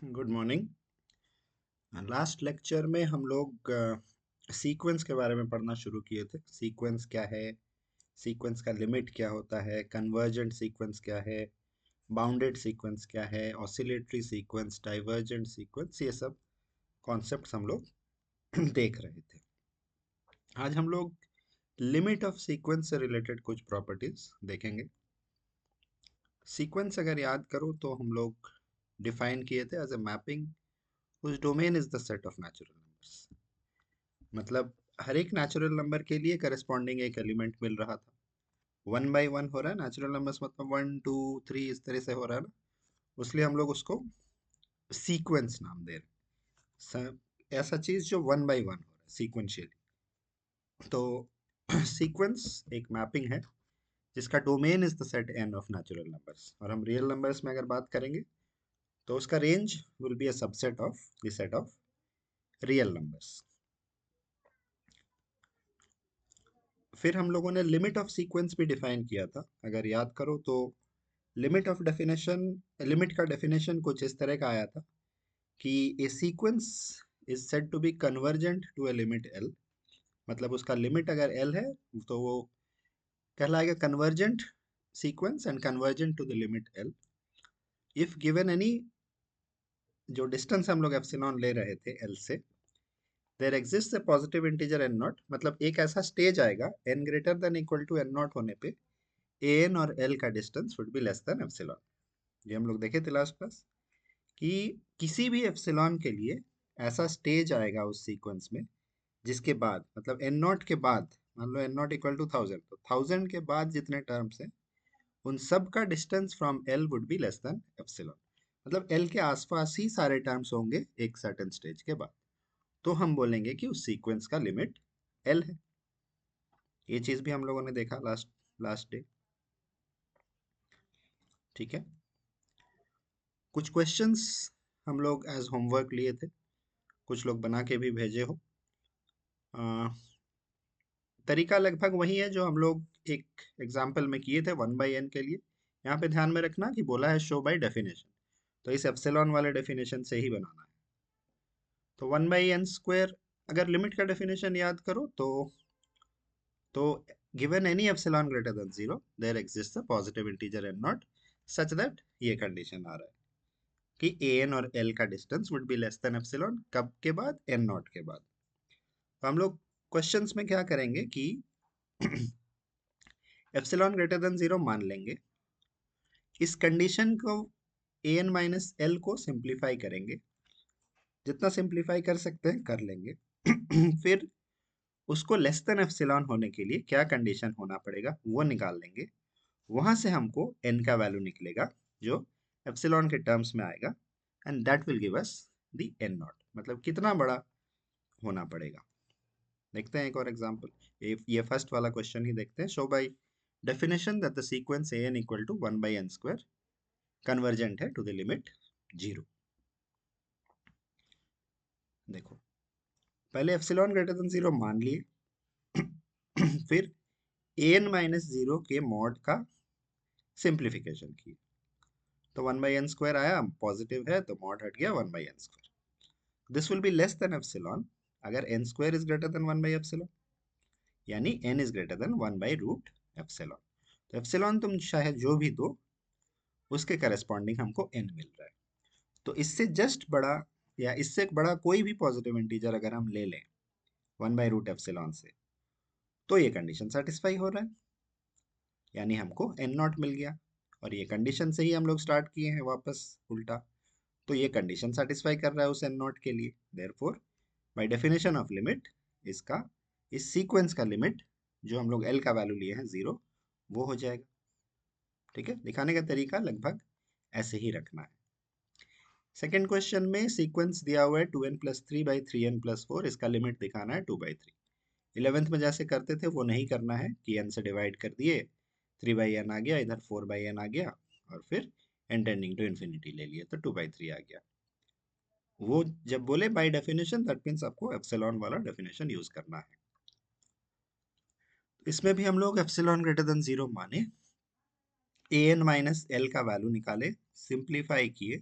Good morning. Last lecture में हम लोग सीक्वेंस के बारे में पढ़ना शुरू किए थे। सीक्वेंस क्या है, सीक्वेंस का लिमिट क्या होता है, कन्वर्जेंट सीक्वेंस क्या है, बाउंडेड सीक्वेंस क्या है, ऑसिलेटरी सीक्वेंस, डाइवर्जेंट सीक्वेंस, ये सब कॉन्सेप्ट्स हम लोग देख रहे थे। आज हम लोग लिमिट ऑफ सीक्वेंस से रिलेटेड कुछ प्रॉपर्टीज देखेंगे। सीक्वेंस अगर याद करो तो हम लोग डिफाइन किए थे as a mapping whose domain is the set of natural numbers। मतलब हर एक नेचुरल नंबर के लिए करस्पॉन्डिंग एक एलिमेंट मिल रहा था। 1 by 1 हो रहा है नेचुरल नंबर्स, मतलब 1 2 3 इस तरह से हो रहा है ना, इसलिए हम लोग उसको सीक्वेंस नाम दे रहे हैं। ऐसा चीज जो 1 by 1 हो रहा है सीक्वेंशियली। तो सीक्वेंस एक मैपिंग है जिसका domain is the set N of natural numbers, और हम रियल नंबर्स में अगर बात करेंगे तो उसका range will be a subset of the set of real numbers. फिर हम लोगों ने लिमिट ऑफ सीक्वेंस भी डिफाइन किया था, अगर याद करो तो लिमिट का डेफिनेशन कुछ इस तरह का आया था कि a sequence is said to be convergent to a limit L. मतलब उसका लिमिट अगर एल है तो वो कहलाएगा convergent sequence and convergent to the limit L if given any, जो डिस्टेंस हम लोग एप्सिलॉन ले रहे थे एल से, there exist a positive integer N naught. मतलब एक ऐसा स्टेज आएगा N greater than equal to N naught होने पे एन और एल का distance would be less than epsilon. ये हम लोग देखे थे लास्ट क्लास कि किसी भी एप्सिलॉन के लिए ऐसा स्टेज आएगा उस सीक्वेंस में जिसके बाद, मतलब एन नॉट के बाद, मान लो एन नॉट इक्वल टू 1000, तो 1000 के बाद जितने टर्म्स हैं उन सब का distance from L would be less than epsilon. मतलब एल के आसपास ही सारे टर्म्स होंगे एक सर्टेन स्टेज के बाद, तो हम बोलेंगे कि उस सीक्वेंस का लिमिट एल है। ये चीज भी हम लोगों ने देखा लास्ट लास्ट डे। ठीक है, कुछ क्वेश्चंस हम लोग एज होमवर्क लिए थे, कुछ लोग बना के भी भेजे हो। तरीका लगभग वही है जो हम लोग एक एग्जाम्पल में किए थे 1 by n के लिए। यहाँ पे ध्यान में रखना कि बोला है शो बाय डेफिनेशन, तो इस एप्सिलॉन वाले डेफिनेशन से ही बनाना है। तो 1 by n² अगर लिमिट का डेफिनेशन याद करो तो given any epsilon greater than 0 there exist a positive integer N naught such that, ये कंडीशन आ रहा है कि an और l का distance would be less than epsilon, कब के बाद, n नॉट के बाद। तो हम लोग क्वेश्चंस में क्या करेंगे कि एप्सिलॉन ग्रेटर देन 0 मान लेंगे, इस कंडीशन को an माइनस एल को सिंप्लीफाई करेंगे, जितना सिंप्लीफाई कर सकते हैं कर लेंगे। फिर उसको लेस देन एप्सिलॉन होने के लिए क्या कंडीशन होना पड़ेगा वो निकाल लेंगे। वहां से हमको n का वैल्यू निकलेगा जो एप्सिलॉन के टर्म्स में आएगा, and that will give us the n not, मतलब कितना बड़ा होना पड़ेगा। देखते हैं एक और एग्जांपल, ये फर्स्ट वाला क्वेश्चन ही देखते हैं। Show by definition that the sequence an equal to 1 by n² convergent है टू द लिमिट 0। देखो, पहले एप्सिलॉन ग्रेटर देन 0 मान लिए, फिर an माइनस 0 के मॉड का सिंप्लीफिकेशन किए, तो 1 by n² आया, पॉजिटिव है तो मॉड हट गया 1 by n²। This will be less than epsilon अगर n² is greater than 1 by epsilon, यानी n is greater than 1 by root epsilon. तो एप्सिलॉन तुम चाहे जो भी दो, उसके करस्पॉन्डिंग हमको n मिल रहा है। तो इससे जस्ट बड़ा या इससे बड़ा कोई भी पॉजिटिव इंटीजर अगर हम ले लें 1 by रूट एप्सिलॉन से, तो ये कंडीशन सेटिस्फाई हो रहा है, यानी हमको n नॉट मिल गया। और ये कंडीशन से ही हम लोग स्टार्ट किए हैं वापस उल्टा, तो ये कंडीशन सेटिस्फाई कर रहा है उस n नॉट के लिए। Therefore by definition of limit, इसका इस सीक्वेंस का लिमिट जो हम लोग l का वैल्यू लिए हैं 0, वो हो जाएगा। ठीक है, दिखाने का तरीका लगभग ऐसे ही रखना है। सेकेंड क्वेश्चन में सीक्वेंस दिया हुआ है 2n+3/3n+4, इसका लिमिट दिखाना है 2/3। 11th में जैसे करते थे वो नहीं करना है कि n से डिवाइड कर दिए, 3/n आ गया, इधर 4/n आ गया, और फिर n टेंडिंग टू इन्फिनिटी ले लिए तो 2/3 आ गया। वो जब बोले बाय डेफिनेशन, दैट मीन्स आपको एप्सिलॉन वाला डेफिनेशन यूज करना है। इसमें भी हम लोग एप्सिलॉन ग्रेटर देन 0 माने, an माइनस एल का वैल्यू निकाले, सिंप्लीफाई किए,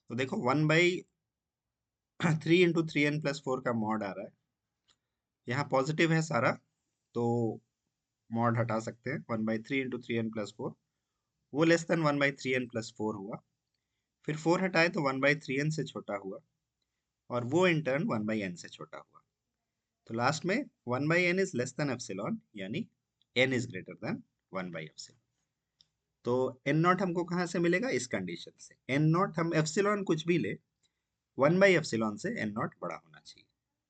तो देखो 1/3 × 3n+4 का मॉड आ रहा है, यहाँ पॉजिटिव है सारा, तो मॉड हटा सकते हैं। 1/3 × 3n+4 वो लेस देन 1/3n+4 हुआ, फिर 4 हटाए तो 1/3n से छोटा हुआ, और वो इन टर्न 1/n से छोटा हुआ। तो लास्ट में 1/n is less than epsilon, यानी n इज ग्रेटर देन 1/एप्सिलॉन। तो एन नॉट हमको कहाँ से मिलेगा? इस कंडीशन से। एन नॉट हम एप्सिलॉन कुछ भी ले, 1/एप्सिलॉन से एन नॉट बड़ा होना चाहिए।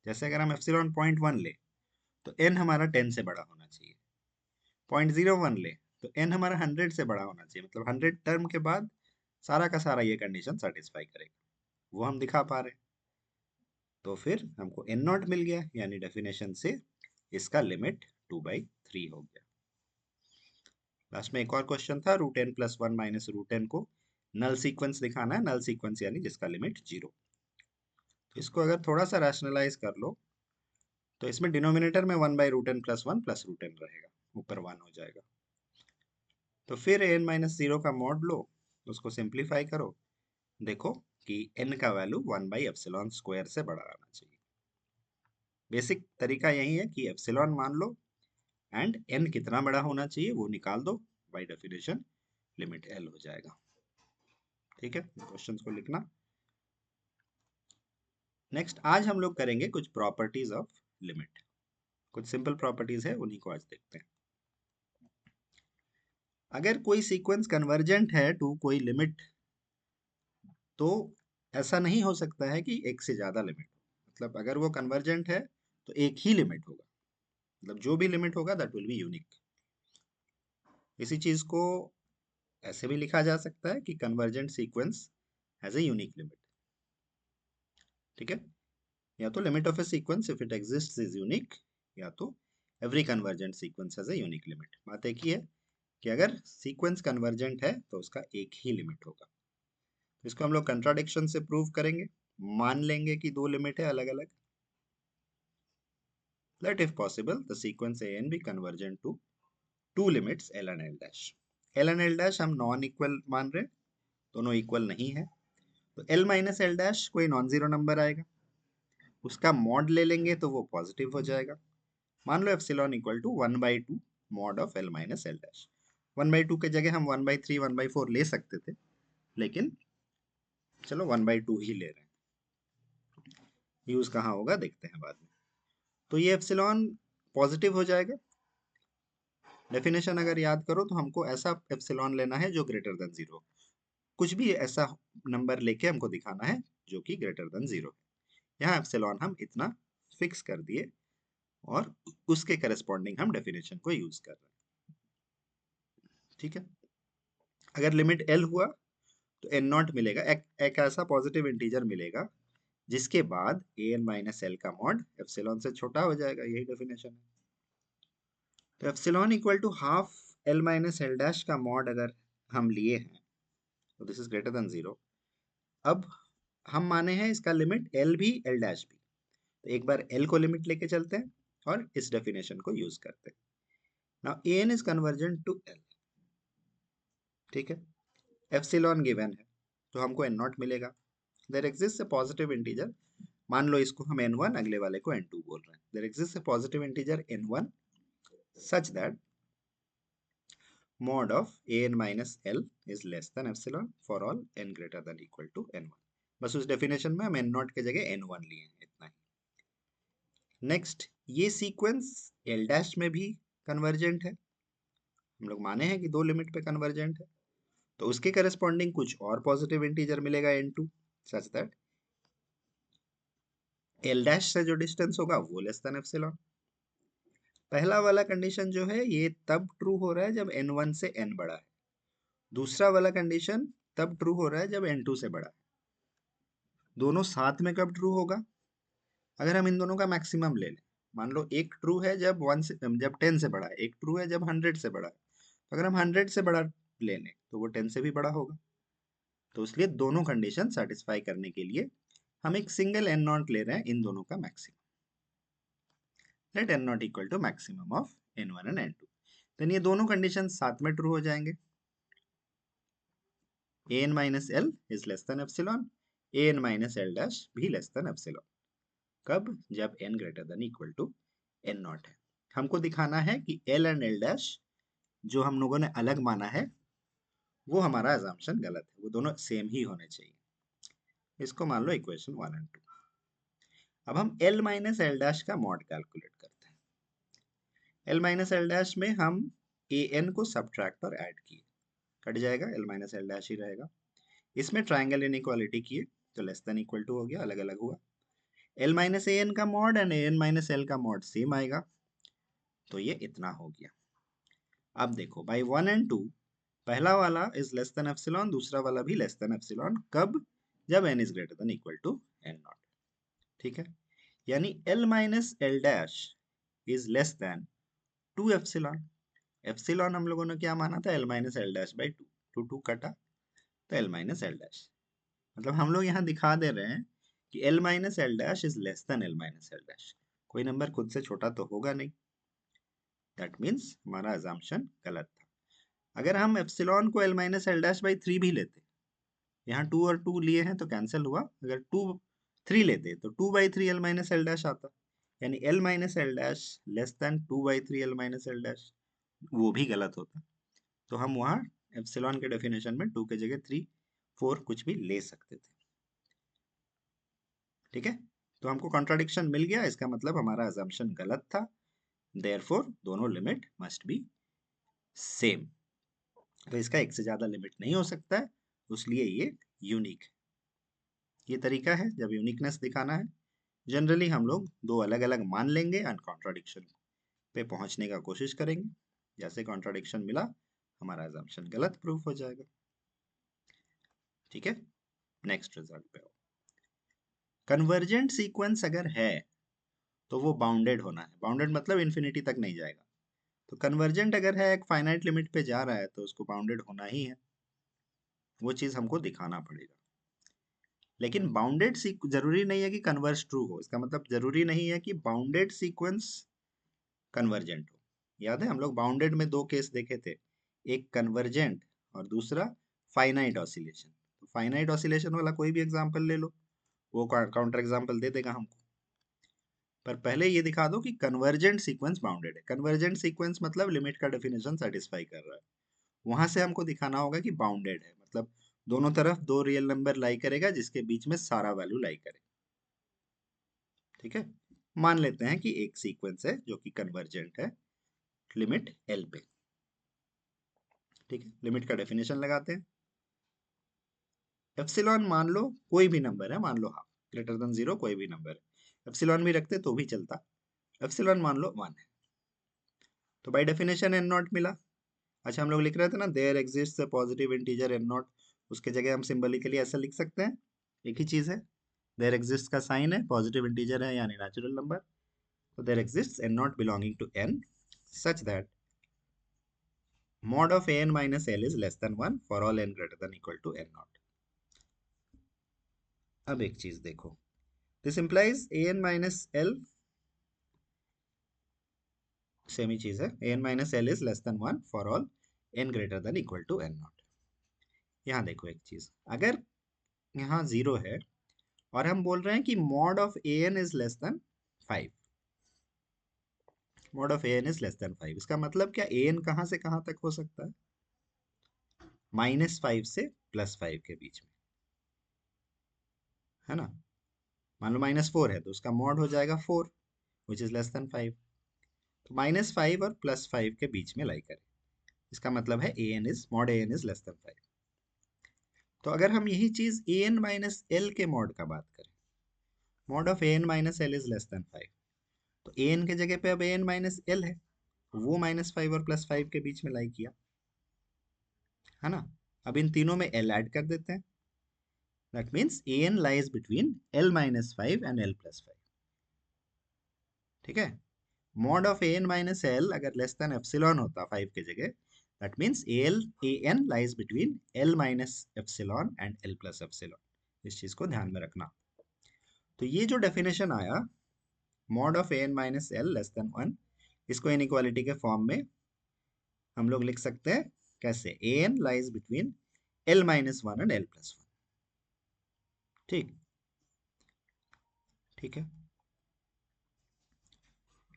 जैसे अगर हम एप्सिलॉन 0.1 ले तो एन हमारा 10 से बड़ा होना चाहिए। 0.01 ले तो एन हमारा 100 से बड़ा होना चाहिए। मतलब 100 टर्म के बाद सारा का सारा ये कंडीशन सेटिस्फाई करेगा, वो हम दिखा पा रहे हैं। तो फिर हमको एन नॉट मिल गया, यानी डेफिनेशन से इसका लिमिट 2/3 हो गया। लास्ट में एक और क्वेश्चन था, √n+1 - √n को नल सीक्वेंस दिखाना है। नल सीक्वेंस यानी जिसका लिमिट 0। तो इसको अगर थोड़ा सा रैशनलाइज कर लो तो इसमें डिनोमिनेटर में 1/√n+1 + √n रहेगा, ऊपर 1 हो जाएगा। तो फिर n-0 का मॉड लो, उसको सिंप्लीफाई करो, देखो कि n का वैल्यू 1/ε² से बड़ा आना चाहिए। बेसिक तरीका यही है कि एप्सिलॉन मान लो एंड n कितना बड़ा होना चाहिए वो निकाल दो, बाय डेफिनेशन लिमिट l हो जाएगा। ठीक है, क्वेश्चन को लिखना। नेक्स्ट आज हम लोग करेंगे कुछ प्रॉपर्टीज ऑफ लिमिट। कुछ सिंपल प्रॉपर्टीज है, उन्हीं को आज देखते हैं। अगर कोई सीक्वेंस कन्वर्जेंट है टू कोई लिमिट, तो ऐसा नहीं हो सकता है कि एक से ज्यादा लिमिट हो। मतलब अगर वो कन्वर्जेंट है तो एक ही लिमिट होगा, मतलब जो भी लिमिट होगा दैट विल बी यूनिक। इसी चीज को ऐसे भी लिखा जा सकता है कि convergent sequence has a unique limit. ठीक है, या तो limit of A sequence if it exists is unique, या तो every convergent sequence has a unique limit. बात एक ही है कि अगर सीक्वेंस कन्वर्जेंट है तो उसका एक ही लिमिट होगा। इसको हम लोग कंट्राडिक्शन से प्रूव करेंगे। मान लेंगे कि दो लिमिट है अलग अलग। Let if possible the sequence a n be convergent to two limits l and l dash. L and l dash हम नॉन इक्वल मान रहे हैं, दोनों इक्वल नहीं है। तो एल माइनस एल डैश कोई नॉन जीरो नंबर आएगा, उसका मॉड ले लेंगे तो वो पॉजिटिव हो जाएगा। मान लो epsilon equal to 1/2 mod of L minus L dash. 1/2 के जगह हम 1/3 1/4 ले सकते थे, लेकिन चलो 1/2 ही ले रहे हैं। यूज कहाँ होगा देखते हैं बाद में। तो ये एप्सिलॉन पॉजिटिव हो जाएगा। डेफिनेशन अगर याद करो तो हमको ऐसा एप्सिलॉन लेना है जो ग्रेटर देन 0। कुछ भी ऐसा नंबर लेके हमको दिखाना है जो कि ग्रेटर देन 0 है। यहाँ एप्सिलॉन हम इतना फिक्स कर दिए और उसके करस्पॉन्डिंग हम डेफिनेशन को यूज कर रहे हैं। ठीक है, अगर लिमिट एल हुआ तो एन नॉट मिलेगा, एक ऐसा पॉजिटिव इंटीजर मिलेगा जिसके बाद ए एन माइनस एल का मॉड एप्सिलॉन से छोटा हो जाएगा। यही डेफिनेशन है। तो epsilon equal to half l minus L dash का मॉड अगर हम लिए हैं तो दिस इज ग्रेटर देन 0। अब हम माने हैं इसका लिमिट एल भी एल डैश भी, तो एक बार एल को लिमिट लेके चलते हैं और इस डेफिनेशन को यूज करते हैं। Now a N is convergent to l. ठीक है, एप्सिलॉन गिवन है तो हमको एन नॉट मिलेगा। There exist a positive integer, मान लो इसको हम n1, अगले वाले को n2 बोल रहे हैं। There exist a positive integer n1 such that mod of an minus l is less than epsilon for all n greater than equal to n1। बस उस डेफिनेशन में हम n0 के जगह n1 लिए हैं, इतना ही। नेक्स्ट, ये सीक्वेंस l डैश में भी कन्वर्जेंट है। हम लोग माने हैं कि दो लिमिट पे कन्वर्जेंट है, तो उसके करस्पॉन्डिंग कुछ और पॉजिटिव इंटीजर मिलेगा n2 such that l dash से जो डिस्टेंस होगा वो लेस देन एप्सिलॉन। पहला वाला कंडीशन जो है ये तब ट्रू हो रहा है जब n1 से n बड़ा है। दूसरा वाला कंडीशन तब ट्रू हो रहा है जब n2 से बड़ा है। दोनों साथ में कब ट्रू होगा? अगर हम इन दोनों का मैक्सिमम ले लें। मान लो एक ट्रू है जब 10 से बड़ा है, एक ट्रू है जब 100 से बड़ा है। तो अगर हम 100 से बड़ा ले लें तो वो 10 से भी बड़ा होगा। तो इसलिए दोनों कंडीशन सेटिस्फाई करने के लिए हम एक सिंगल एन नॉट ले रहे हैं, इन दोनों का maximum. Let n naught equal to maximum of n1 and n2। Then ये दोनों कंडीशन साथ में ट्रू हो जाएंगे। an minus l is less than epsilon, a n minus L dash भी लेस देन एप्सिलॉन। कब? जब n greater than equal to N naught है। हमको दिखाना है कि एल एंड एल डैश जो हम लोगों ने अलग माना है वो हमारा अजम्पशन गलत है, वो दोनों सेम ही होने चाहिए। इसको मान लो इक्वेशन 1 एंड 2। अब हम एल माइनस एल डैश का मॉड कैलकुलेट करते हैं। एल माइनस एल डैश में हम ए एन को सब्ट्रैक्ट और ऐड किए, कट जाएगा, एल माइनस एल डैश ही रहेगा। इसमें ट्राइंगल इनइक्वालिटी किए तो लेस देन इक्वल टू हो गया, अलग अलग हुआ। एल माइनस ए एन का mod and a n minus l का मॉड सेम आएगा, तो ये इतना हो गया। अब देखो बाई 1 एंड 2 पहला वाला इज लेस देन एप्सिलॉन, दूसरा वाला भी लेस देन एप्सिलॉन। कब? जब n is greater than equal to n naught. ठीक है, यानी l minus L dash is less than 2 epsilon. Epsilon हम लोगों ने क्या माना था? l minus L dash by 2, 2 कटा तो l माइनस एल डैश। मतलब हम लोग यहाँ दिखा दे रहे हैं कि l minus L dash is less then l minus L dash. कोई नंबर खुद से छोटा तो होगा नहीं, दैट मीन्स हमारा अजम्पशन गलत था। अगर हम एप्सिलॉन को l minus L dash by 3 भी लेते, यहाँ 2 और 2 लिए हैं तो कैंसिल हुआ, अगर 2 3 लेते तो 2 by 3 L minus L dash आता, यानी L minus L dash less than 2 by 3 L minus L dash, वो भी गलत होता। तो हम वहाँ एप्सिलॉन के डेफिनेशन में 2 के जगह 3 4 कुछ भी ले सकते थे। ठीक है, तो हमको कॉन्ट्राडिक्शन मिल गया, इसका मतलब हमारा अजम्पशन गलत था। देयरफॉर दोनों लिमिट मस्ट बी सेम। तो इसका एक से ज्यादा लिमिट नहीं हो सकता है, इसलिए ये यूनिक है। ये तरीका है जब यूनिकनेस दिखाना है। जनरली हम लोग दो अलग अलग मान लेंगे एंड कॉन्ट्राडिक्शन पे पहुंचने का कोशिश करेंगे। जैसे कॉन्ट्राडिक्शन मिला हमारा अजम्पशन गलत प्रूफ हो जाएगा। ठीक है, नेक्स्ट रिजल्ट पे आओ। कन्वर्जेंट सीक्वेंस अगर है तो वो बाउंडेड होना है। बाउंडेड मतलब इन्फिनिटी तक नहीं जाएगा। तो कन्वर्जेंट अगर है, एक फाइनाइट लिमिट पे जा रहा है, तो उसको बाउंडेड होना ही है। वो चीज हमको दिखाना पड़ेगा। लेकिन बाउंडेड जरूरी नहीं है कि कन्वर्स ट्रू हो। इसका मतलब जरूरी नहीं है कि बाउंडेड सीक्वेंस कन्वर्जेंट हो। याद है हम लोग बाउंडेड में दो केस देखे थे, एक कन्वर्जेंट और दूसरा फाइनाइट ऑसिलेशन। तो फाइनाइट ऑसिलेशन वाला कोई भी एग्जांपल ले लो, वो काउंटर एग्जांपल दे देगा हमको। पर पहले ये दिखा दो कि कन्वर्जेंट सीक्वेंस बाउंडेड है। कन्वर्जेंट सीक्वेंस मतलब लिमिट का डेफिनेशन सेटिस्फाई कर रहा है। वहां से हमको दिखाना होगा कि बाउंडेड है, मतलब दोनों तरफ दो रियल नंबर लाई करेगा जिसके बीच में सारा वैल्यू लाई करे। ठीक है, मान लेते हैं कि एक सीक्वेंस है जो कि कन्वर्जेंट है लिमिट एल पे। ठीक है, लिमिट का डेफिनेशन लगाते हैं। एप्सिलॉन मान लो कोई भी नंबर है, मान लो हाफ, ग्रेटर देन 0 कोई भी नंबर है। एप्सिलॉन भी रखते तो भी चलता। एप्सिलॉन मान लो 1 है, तो बाय डेफिनेशन एन नॉट मिला। अच्छा, हम लोग लिख रहे थे ना there exists a positive integer N naught, उसके जगह हम सिंबलिकली ऐसा लिख सकते हैं, एक ही चीज है। देयर एग्जिस्ट का साइन है, पॉजिटिव इंटीजर है यानी नेचुरल नंबर, तो there exists n naught belonging to n such that mod of an minus l is less than 1 for all n greater than equal to n naught. अब एक चीज देखो, this implies an minus L, same ही चीज है, an minus L is less than 1 for all n greater than equal to n naught. यहाँ देखो एक चीज, अगर यहाँ 0 है और हम बोल रहे हैं कि mod of an is less then 5, mod of an is less then 5, इसका मतलब क्या an कहाँ से कहाँ तक हो सकता है? -5 से +5 के बीच में, है ना। मान लो -4 है तो उसका मॉड हो जाएगा 4 विच इज लेस देन 5। तो -5 और +5 के बीच में लाई करें, इसका मतलब है an is mod an is less then 5। तो अगर हम यही चीज an माइनस एल के मॉड का बात करें, mod of an minus L is less then 5, तो an के जगह पे अब an माइनस एल है, वो -5 और +5 के बीच में लाई किया, है ना। अब इन तीनों में l ऐड कर देते हैं, that means an lies between l minus 5 and l plus 5। ठीक है, mod of an minus L अगर लेस देन एप्सिलॉन होता 5 के जगह, that means an lies between l minus epsilon and l plus epsilon. इस चीज को ध्यान में रखना। तो ये जो डेफिनेशन आया mod of an minus L less than 1, इसको इनइक्वालिटी के फॉर्म में हम लोग लिख सकते हैं कैसे, an lies between l minus 1 and l plus 1। ठीक ठीक है,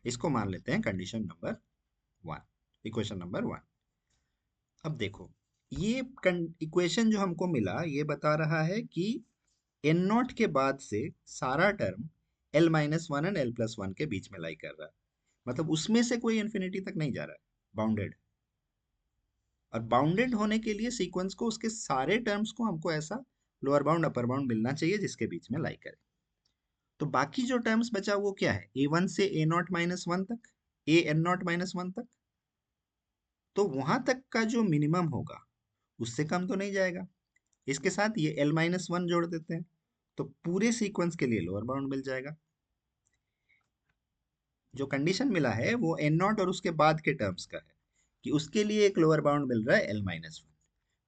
इसको मान लेते हैं कंडीशन नंबर 1, इक्वेशन नंबर 1। अब देखो, ये इक्वेशन जो हमको मिला ये बता रहा है कि एन नॉट के बाद से सारा term L minus one and l plus one के बीच में लाई कर रहा है, मतलब उसमें से कोई इन्फिनिटी तक नहीं जा रहा है, बाउंडेड। और बाउंडेड होने के लिए सीक्वेंस को उसके सारे टर्म्स को हमको ऐसा लोअर बाउंड अपर बाउंड मिलना चाहिए जिसके बीच में लाई करे। तो बाकी जो टर्म्स बचा वो क्या है, ए वन से ए नॉट माइनस वन तक, A N naught minus one तक। तो वहां तक का जो मिनिमम होगा उससे कम तो नहीं जाएगा। इसके साथ ये एल माइनस वन जोड़ देते हैं, तो पूरे सीक्वेंस के लिए लोअर बाउंड मिल जाएगा। जो कंडीशन मिला है वो एन नॉट और उसके बाद के टर्म्स का है, कि उसके लिए एक लोअर बाउंड मिल रहा है एल माइनस वन,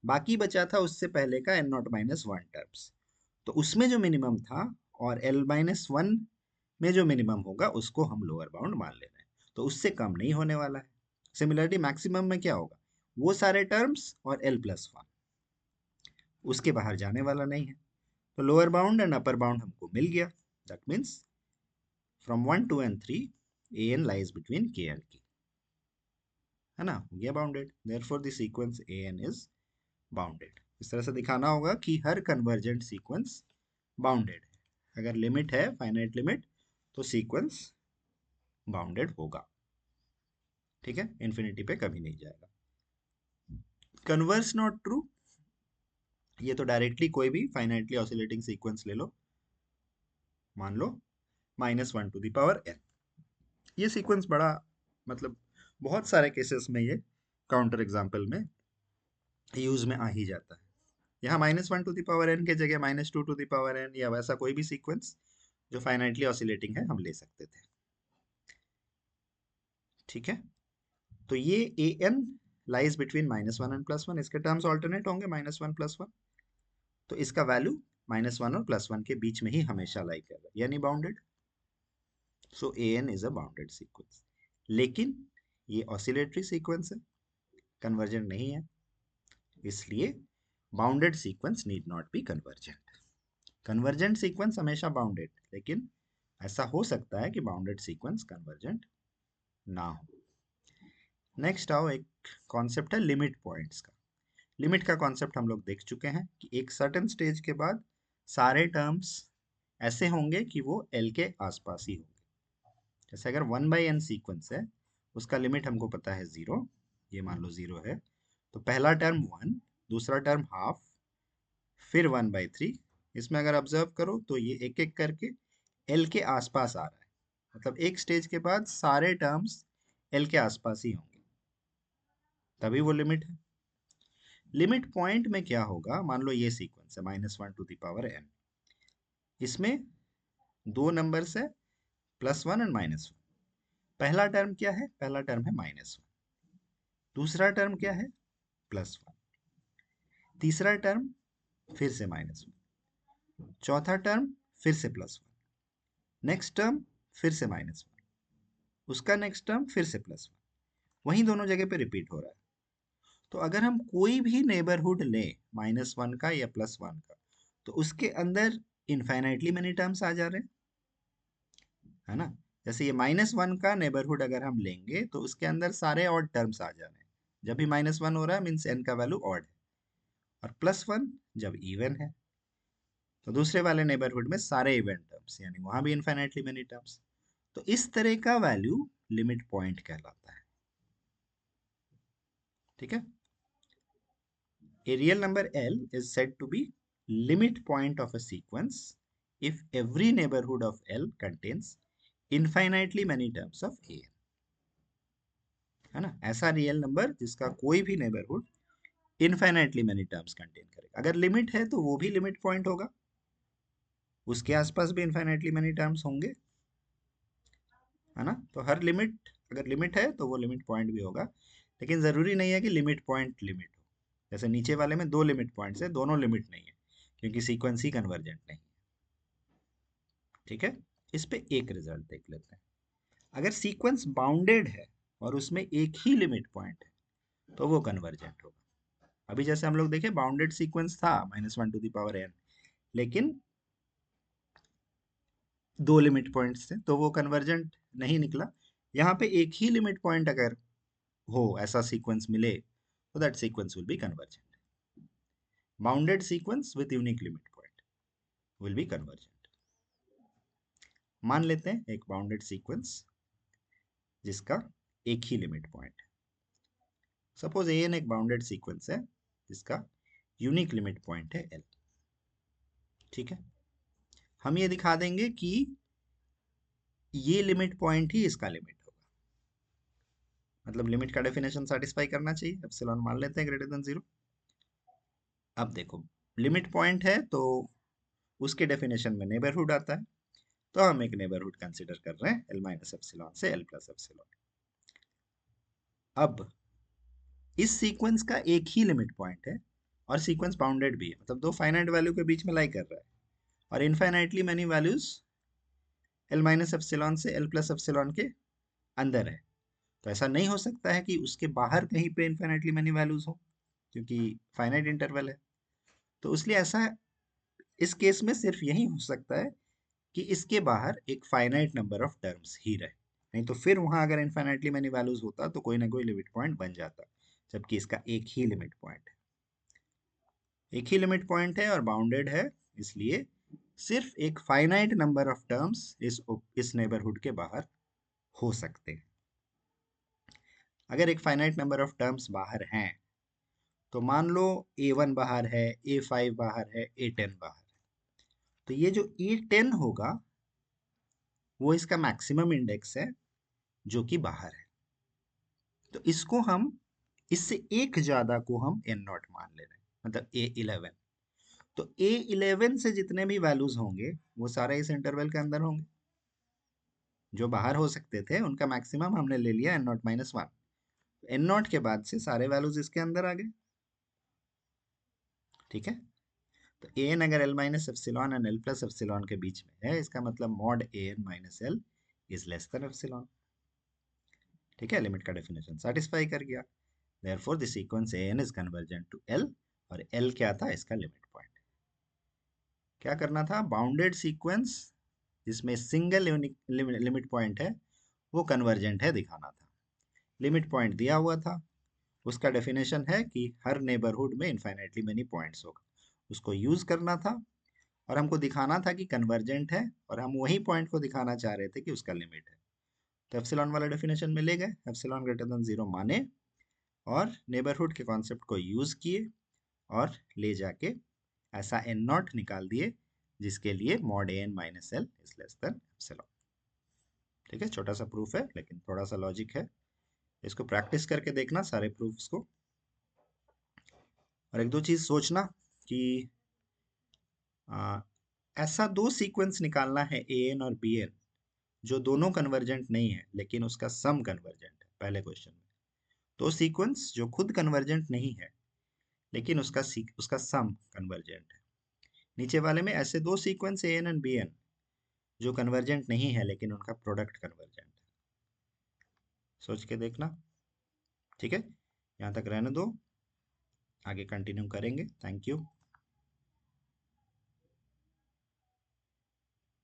बाकी बचा था उससे पहले का n naught minus one terms. तो उसमें जो मिनिमम था और एल माइनस वन में जो मिनिमम होगा उसको हम लोअर बाउंड मान ले रहे हैं, तो उससे कम नहीं होने वाला है। सिमिलरिटी मैक्सिमम में क्या होगा, वो सारे टर्म्स और एल प्लस वन, उसके बाहर जाने वाला नहीं है। तो lower bound and upper bound हमको मिल गया। That means from 1 2 and 3 a N lies between k and k, है ना, हो गया bounded. Therefore the sequence a N is bounded. इस तरह से दिखाना होगा कि हर कन्वर्जेंट सीक्वेंस बाउंडेड है। अगर लिमिट है फाइनाइट लिमिट तो सीक्वेंस बाउंडेड होगा, ठीक है, इन्फिनिटी पे कभी नहीं जाएगा। कन्वर्स नॉट ट्रू, ये तो डायरेक्टली कोई भी फाइनाइटली ऑसिलेटिंग सीक्वेंस ले लो, मान लो minus one to the power N. ये सीक्वेंस बड़ा, मतलब बहुत सारे केसेस में ये काउंटर एग्जाम्पल में यूज में आ ही जाता है। यहाँ minus one to the power n के जगह minus two to the power n या वैसा कोई भी सीक्वेंस जो फाइनाइटली ऑसिलेटिंग है हम ले सकते थे, ठीक है। तो ये A N lies between minus one and plus one, इसके टर्म्स ऑल्टरनेट होंगे माइनस वन प्लस वन, तो इसका वैल्यू माइनस वन और प्लस वन के बीच में ही हमेशा लाई करेगा, यानी bounded. So A N is a bounded sequence. लेकिन ये ऑसिलेटरी सीक्वेंस है, कन्वर्जेंट नहीं है, इसलिए bounded sequence need not be convergent. Convergent sequence हमेशा बाउंडेड, लेकिन ऐसा हो सकता है कि बाउंडेड सीक्वेंस कन्वर्जेंट ना हो। नेक्स्ट आओ, एक कॉन्सेप्ट है लिमिट पॉइंट्स का। लिमिट का कॉन्सेप्ट हम लोग देख चुके हैं कि एक सर्टेन स्टेज के बाद सारे टर्म्स ऐसे होंगे कि वो एल के आसपास ही होंगे। जैसे अगर वन बाई एन सीक्वेंस है, उसका लिमिट हमको पता है जीरो, ये मान लो जीरो है, तो पहला टर्म वन, दूसरा टर्म हाफ, फिर वन बाई थ्री। इसमें अगर ऑब्जर्व करो तो ये एक एक करके एल के आसपास आ रहा है, मतलब एक स्टेज के बाद सारे टर्म्स एल के आसपास ही होंगे, तभी वो लिमिट है। लिमिट पॉइंट में क्या होगा, मान लो ये सीक्वेंस है minus one to the power n, इसमें दो नंबर्स है plus one and minus one. पहला टर्म क्या है, पहला टर्म है माइनस वन, दूसरा टर्म क्या है प्लस वन, तीसरा टर्म फिर से माइनस वन, चौथा टर्म फिर से प्लस वन, नेक्स्ट टर्म फिर से माइनस वन, उसका नेक्स्ट टर्म फिर से प्लस वन, वहीं दोनों जगह पे रिपीट हो रहा है। तो अगर हम कोई भी नेबरहुड लें माइनस वन का या प्लस वन का, तो उसके अंदर इनफाइनाइटली मेनी टर्म्स आ जा रहे हैं, है ना। जैसे ये माइनस वन का नेबरहुड अगर हम लेंगे तो उसके अंदर सारे ऑड टर्म्स आ जा रहे हैं, जब भी माइनस वन हो रहा है मीन्स एन का वैल्यू ऑड है, और प्लस वन जब इवन है तो दूसरे वाले नेबरहुड में सारे इवन टर्म्स, यानी वहां भी इनफाइनाइटली मेनी टर्म्स। तो इस तरह का वैल्यू लिमिट पॉइंट कहलाता है, ठीक है। A real number L is said to be limit point of a sequence if every neighborhood of L contains infinitely many terms of A, है ना। ऐसा रियल नंबर जिसका कोई भी neighbourhood infinitely many terms contain करेगा। अगर limit है तो वो भी लिमिट पॉइंट होगा, उसके आसपास भी इनफाइनाइटली मेनी टर्म्स होंगे, है ना। तो हर लिमिट, अगर लिमिट है तो वो लिमिट पॉइंट भी होगा, लेकिन ज़रूरी नहीं है कि लिमिट पॉइंट लिमिट हो। जैसे नीचे वाले में दो लिमिट पॉइंट्स है, दोनों लिमिट नहीं है, क्योंकि सीक्वेंस ही कन्वर्जेंट नहीं, ठीक है। इस पे एक रिजल्ट देख लेते हैं। अगर सीक्वेंस बाउंडेड है और उसमें एक ही लिमिट पॉइंट है तो वो कन्वर्जेंट होगा। अभी जैसे हम लोग देखे बाउंडेड सीक्वेंस था minus one to the power n, लेकिन दो लिमिट पॉइंट्स थे तो वो कन्वर्जेंट नहीं निकला। यहाँ पे एक ही लिमिट पॉइंट अगर हो, ऐसा सीक्वेंस मिले, तो that sequence will be convergent. Bounded sequence with unique limit point will be convergent. मान लेते हैं एक बाउंडेड सीक्वेंस जिसका एक ही लिमिट पॉइंट है। सपोज एन एक बाउंडेड सीक्वेंस है जिसका यूनिक लिमिट पॉइंट है एल। ठीक है, हम ये दिखा देंगे कि ये लिमिट पॉइंट ही इसका लिमिट होगा। मतलब लिमिट का डेफिनेशन सेटिस्फाई करना चाहिए। एप्सिलॉन मान लेते हैं ग्रेटर देन 0। अब देखो, लिमिट पॉइंट है तो उसके डेफिनेशन में नेबरहुड आता है, तो हम एक नेबरहुड कंसिडर कर रहे हैं एल माइनस एप्सिलॉन से एल प्लस एप्सिलॉन। अब इस सीक्वेंस का एक ही लिमिट पॉइंट है और सीक्वेंस बाउंडेड भी है, मतलब दो फाइनाइट वैल्यू के बीच में लाई कर रहा है और infinitely many values L minus epsilon से एल प्लस एप्सिलॉन के अंदर है। तो ऐसा नहीं हो सकता है कि उसके बाहर कहीं पे इनफाइनाइटली मैनी वैल्यूज हो, क्योंकि फाइनाइट इंटरवल है। तो इसलिए ऐसा इस केस में सिर्फ यही हो सकता है कि इसके बाहर एक फाइनाइट नंबर ऑफ टर्म्स ही रहे, नहीं तो फिर वहां अगर इनफाइनाइटली मैनी वैल्यूज होता तो कोई ना कोई लिमिट पॉइंट बन जाता, जबकि इसका एक ही लिमिट पॉइंट है। एक ही लिमिट पॉइंट है और बाउंडेड है, इसलिए सिर्फ एक फाइनाइट नंबर ऑफ टर्म्स इस नेबरहुड के बाहर हो सकते हैं। अगर एक फाइनाइट नंबर ऑफ टर्म्स बाहर हैं तो मान लो a1 बाहर है, a5 बाहर है, a10 बाहर है, तो ये जो a10 होगा वो इसका मैक्सिमम इंडेक्स है जो कि बाहर है। तो इसको हम, इससे एक ज्यादा को हम एन नॉट मान ले रहे हैं, मतलब a11। तो a11 से जितने भी वैल्यूज होंगे वो सारे इस इंटरवल के अंदर होंगे। जो बाहर हो सकते थे उनका मैक्सिमम हमने ले लिया n naught minus one. N naught के बाद से सारे वैल्यूज इसके अंदर आ गए। ठीक है, तो ए एन अगर l minus epsilon and l plus epsilon के बीच में है, इसका मतलब mod a n minus L is less than epsilon. ठीक है, लिमिट का डेफिनेशन सेटिस्फाई कर गया। Therefore the sequence a N is convergent to l, और एल क्या था, इसका लिमिट पॉइंट। क्या करना था, बाउंडेड सीक्वेंस जिसमें सिंगल लिमिट पॉइंट है वो कन्वर्जेंट है दिखाना था। लिमिट पॉइंट दिया हुआ था, उसका डेफिनेशन है कि हर नेबरहुड में इनफाइनाइटली मेनी पॉइंट्स होगा, उसको यूज करना था और हमको दिखाना था कि कन्वर्जेंट है, और हम वही पॉइंट को दिखाना चाह रहे थे कि उसका लिमिट है। तो एप्सिलॉन वाला डेफिनेशन में ले गए, एप्सिलॉन ग्रेटर देन 0 माने और नेबरहुड के कॉन्सेप्ट को यूज किए और ले जाके ऐसा एन नॉट निकाल दिए जिसके लिए mod a n minus L is less than epsilon. ठीक है, छोटा सा प्रूफ है लेकिन थोड़ा सा लॉजिक है, इसको प्रैक्टिस करके देखना सारे प्रूफ्स को। और एक दो चीज सोचना कि आ, ऐसा दो सीक्वेंस निकालना है ए एन और बी एन जो दोनों कन्वर्जेंट नहीं है लेकिन उसका सम कन्वर्जेंट है। पहले क्वेश्चन में दो सीक्वेंस जो खुद कन्वर्जेंट नहीं है लेकिन उसका सम कन्वर्जेंट है। नीचे वाले में ऐसे दो sequence a n and b n जो कन्वर्जेंट नहीं है लेकिन उनका प्रोडक्ट कन्वर्जेंट है। सोच के देखना। ठीक है, यहाँ तक रहने दो, आगे कंटिन्यू करेंगे। Thank you.